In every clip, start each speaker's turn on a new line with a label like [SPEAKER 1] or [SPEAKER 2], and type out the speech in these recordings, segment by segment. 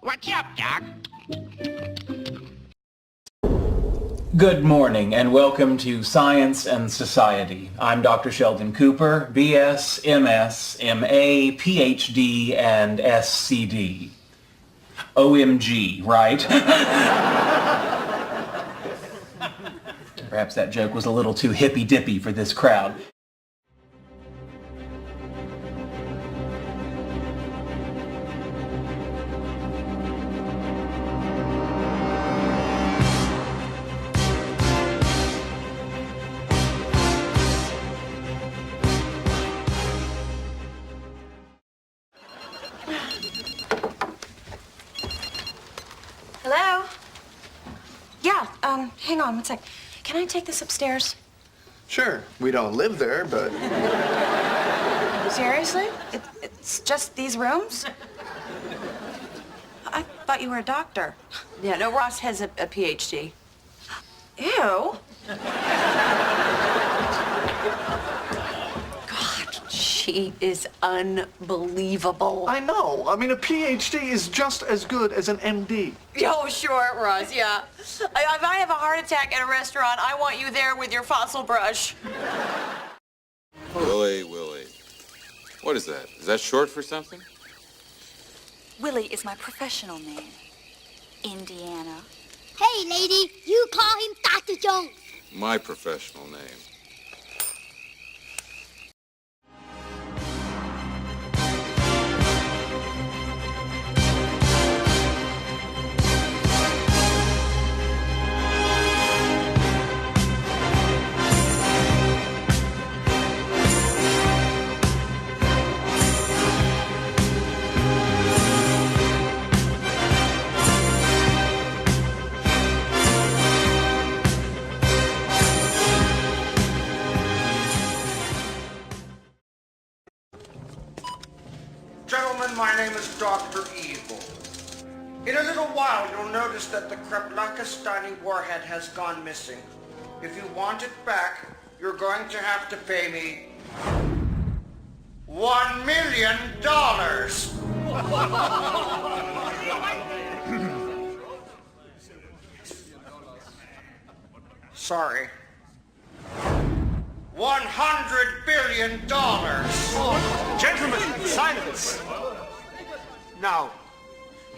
[SPEAKER 1] What's up, Doc?
[SPEAKER 2] Good morning and welcome to Science and Society. I'm Dr. Sheldon Cooper, BS, MS, MA, PhD, and SCD. OMG, right? Perhaps that joke was a little too hippy-dippy for this crowd.
[SPEAKER 3] Hello? Yeah, hang on one sec. Can I take this upstairs?
[SPEAKER 4] Sure. We don't live there, but...
[SPEAKER 3] Seriously? It's just these rooms? I thought you were a doctor.
[SPEAKER 5] Yeah, no, Ross has a PhD.
[SPEAKER 3] Ew.
[SPEAKER 5] God, she is unbelievable.
[SPEAKER 4] I know. I mean, a PhD is just as good as an MD.
[SPEAKER 5] Oh, sure, Ross, yeah. If I have a heart attack at a restaurant, I want you there with your fossil brush.
[SPEAKER 6] Willie. What is that? Is that short for something?
[SPEAKER 7] Willie is my professional name. Indiana.
[SPEAKER 8] Hey, lady, you call him Dr. Jones.
[SPEAKER 6] My professional name.
[SPEAKER 9] Gentlemen, my name is Dr. Evil. In a little while, you'll notice that the Kreplaka-Steiny warhead has gone missing. If you want it back, you're going to have to pay me $1 million. Sorry. $100 billion.
[SPEAKER 1] Gentlemen, silence! Now,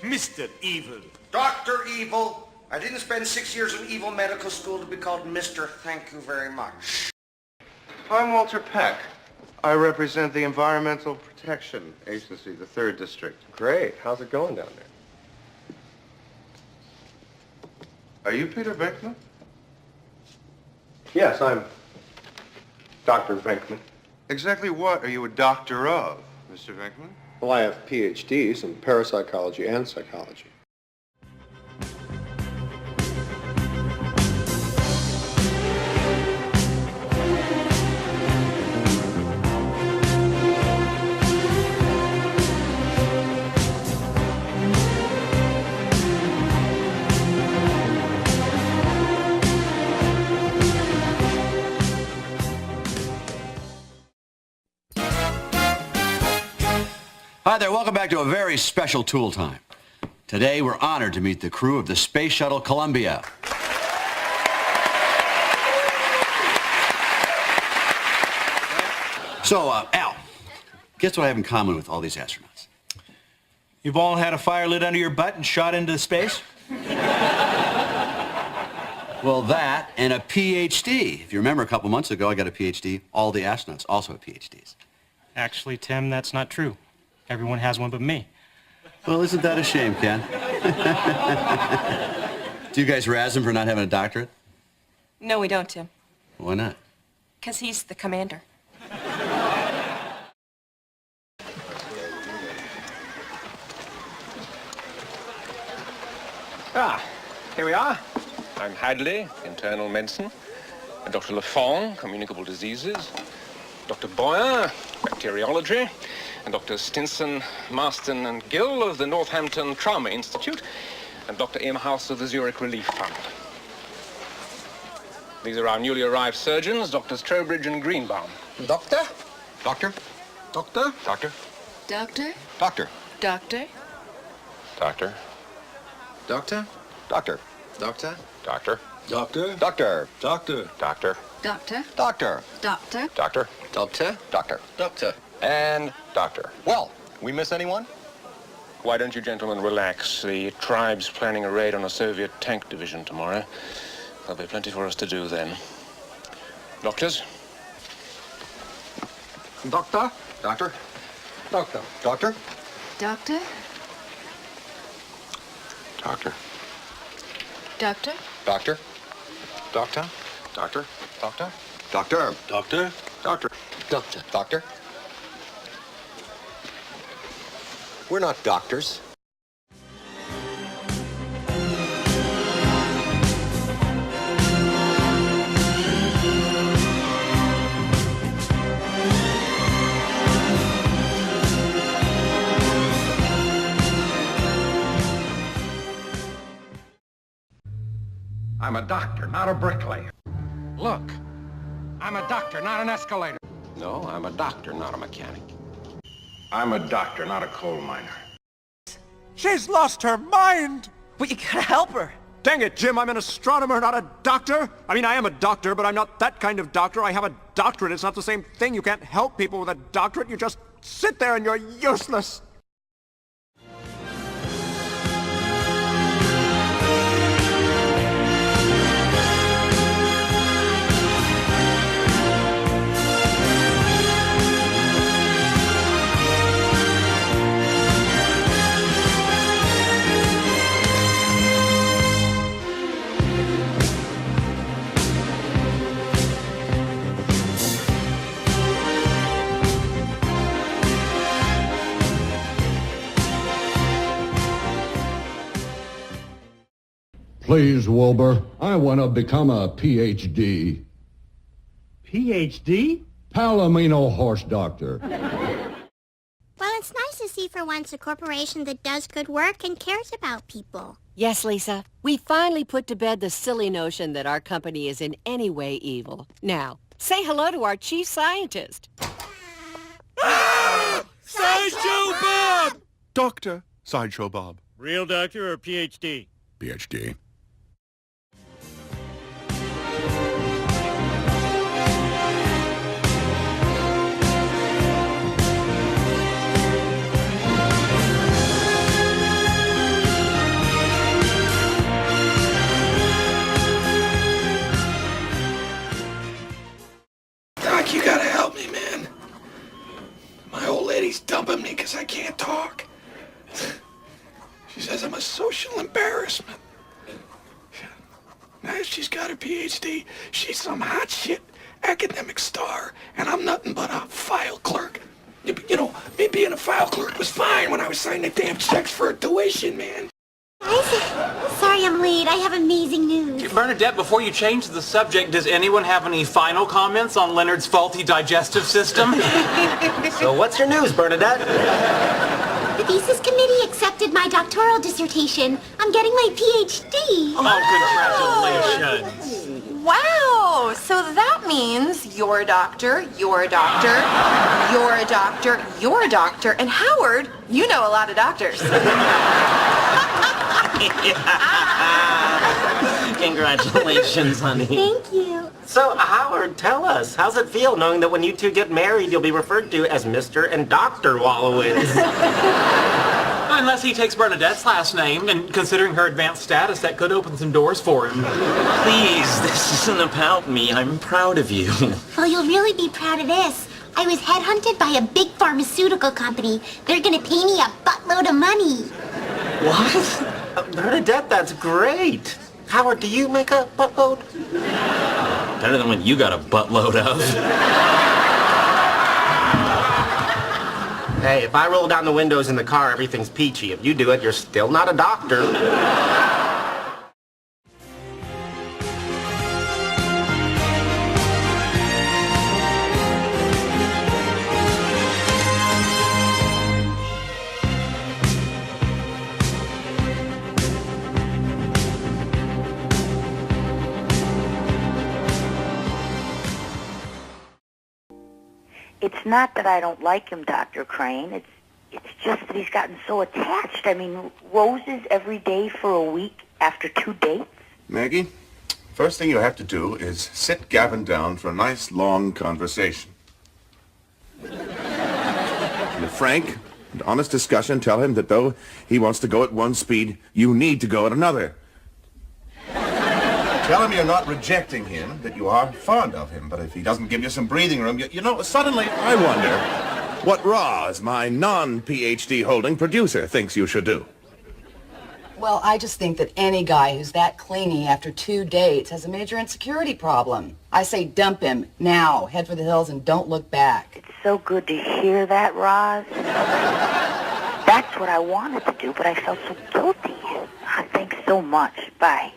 [SPEAKER 1] Mr. Evil.
[SPEAKER 9] Dr. Evil, I didn't spend 6 years in evil medical school to be called Mr. Thank you very much.
[SPEAKER 10] I'm Walter Peck. I represent the Environmental Protection Agency, the 3rd District.
[SPEAKER 11] Great. How's it going down there?
[SPEAKER 10] Are you Peter Venkman?
[SPEAKER 11] Yes, I'm Dr. Venkman.
[SPEAKER 10] Exactly what are you a doctor of, Mr. Venkman?
[SPEAKER 11] Well, I have PhDs in parapsychology and psychology.
[SPEAKER 12] Hi there, welcome back to a very special Tool Time. Today we're honored to meet the crew of the Space Shuttle Columbia. So, Al, guess what I have in common with all these astronauts?
[SPEAKER 13] You've all had a fire lit under your butt and shot into space?
[SPEAKER 12] Well, that and a PhD. If you remember a couple months ago, I got a PhD. All the astronauts also have PhDs.
[SPEAKER 13] Actually, Tim, that's not true. Everyone has one but me.
[SPEAKER 12] Well, isn't that a shame, Ken? Do you guys razz him for not having a doctorate?
[SPEAKER 3] No, we don't, Tim.
[SPEAKER 12] Why not?
[SPEAKER 3] Because he's the commander.
[SPEAKER 14] Here we are. I'm Hadley, internal medicine. Dr. Lafont, communicable diseases. Dr. Boyer, bacteriology. And Dr. Stinson, Marston, and Gill of the Northampton Trauma Institute. And Dr. Imhouse of the Zurich Relief Fund. These are our newly arrived surgeons, Drs. Trowbridge and Greenbaum.
[SPEAKER 9] Doctor?
[SPEAKER 14] Doctor?
[SPEAKER 9] Doctor?
[SPEAKER 14] Doctor?
[SPEAKER 7] Doctor?
[SPEAKER 12] Doctor.
[SPEAKER 7] Doctor?
[SPEAKER 6] Doctor?
[SPEAKER 12] Doctor? Doctor. Doctor?
[SPEAKER 6] Doctor?
[SPEAKER 12] Doctor? Doctor. Doctor.
[SPEAKER 6] Doctor?
[SPEAKER 7] Doctor?
[SPEAKER 12] Doctor.
[SPEAKER 7] Doctor?
[SPEAKER 6] Doctor?
[SPEAKER 12] Doctor. Doctor. Doctor.
[SPEAKER 6] And doctor.
[SPEAKER 12] Well, we miss anyone?
[SPEAKER 14] Why don't you gentlemen relax? The tribe's planning a raid on a Soviet tank division tomorrow. There'll be plenty for us to do then. Doctors?
[SPEAKER 12] Doctor. Doctor. Doctor. Doctor.
[SPEAKER 7] Doctor?
[SPEAKER 6] Doctor?
[SPEAKER 7] Doctor?
[SPEAKER 12] Doctor. Doctor. Doctor. Doctor. Doctor. Doctor. Doctor. Doctor. Doctor. We're not doctors.
[SPEAKER 1] I'm a doctor, not a bricklayer. Look, I'm a doctor, not an escalator. No, I'm a doctor, not a mechanic. I'm a doctor, not a coal miner.
[SPEAKER 4] She's lost her mind!
[SPEAKER 5] Well, you gotta help her.
[SPEAKER 4] Dang it, Jim, I'm an astronomer, not a doctor. I mean, I am a doctor, but I'm not that kind of doctor. I have a doctorate. It's not the same thing. You can't help people with a doctorate. You just sit there and you're useless.
[SPEAKER 15] Please, Wilbur, I want to become a PhD.
[SPEAKER 16] PhD?
[SPEAKER 15] Palomino horse doctor.
[SPEAKER 8] Well, it's nice to see for once a corporation that does good work and cares about people.
[SPEAKER 17] Yes, Lisa. We finally put to bed the silly notion that our company is in any way evil. Now, say hello to our chief scientist.
[SPEAKER 16] Sideshow Bob!
[SPEAKER 4] Doctor Sideshow Bob.
[SPEAKER 16] Real doctor or PhD?
[SPEAKER 15] PhD.
[SPEAKER 1] Doc, you gotta help me, man. My old lady's dumping me because I can't talk. She says I'm a social embarrassment. Now if she's got a PhD, she's some hot shit academic star, and I'm nothing but a file clerk. You know, me being a file clerk was fine when I was signing the damn checks for her tuition, man.
[SPEAKER 8] Isaac, sorry I'm late. I have amazing news.
[SPEAKER 2] Bernadette, before you change the subject, does anyone have any final comments on Leonard's faulty digestive system?
[SPEAKER 18] So what's your news, Bernadette?
[SPEAKER 8] The thesis committee accepted my doctoral dissertation. I'm getting my PhD.
[SPEAKER 2] Oh, congratulations.
[SPEAKER 5] Wow, so that means you're a doctor, you're a doctor, you're a doctor, you're a doctor, and Howard, you know a lot of doctors.
[SPEAKER 18] Congratulations, honey.
[SPEAKER 8] Thank you.
[SPEAKER 18] So, Howard, tell us, how's it feel knowing that when you two get married, you'll be referred to as Mr. and Dr. Wallowitz?
[SPEAKER 2] Unless he takes Bernadette's last name, and considering her advanced status, that could open some doors for him.
[SPEAKER 18] Please, this isn't about me. I'm proud of you.
[SPEAKER 8] Well, you'll really be proud of this. I was headhunted by a big pharmaceutical company. They're gonna pay me a buttload of money.
[SPEAKER 18] What? Bernadette, that's great. Howard, do you make a buttload?
[SPEAKER 2] Better than what you got a buttload of.
[SPEAKER 18] Hey, if I roll down the windows in the car, everything's peachy. If you do it, you're still not a doctor.
[SPEAKER 19] It's not that I don't like him, Dr. Crane. It's just that he's gotten so attached. I mean, roses every day for a week after 2 dates?
[SPEAKER 20] Maggie, first thing you have to do is sit Gavin down for a nice, long conversation. In a frank and honest discussion, tell him that though he wants to go at one speed, you need to go at another. Tell him you're not rejecting him, that you are fond of him, but if he doesn't give you some breathing room, you know, suddenly... I wonder what Roz, my non-PhD holding producer, thinks you should do.
[SPEAKER 21] Well, I just think that any guy who's that clingy after 2 dates has a major insecurity problem. I say dump him now, head for the hills, and don't look back.
[SPEAKER 19] It's so good to hear that, Roz. That's what I wanted to do, but I felt so guilty. Thanks so much. Bye.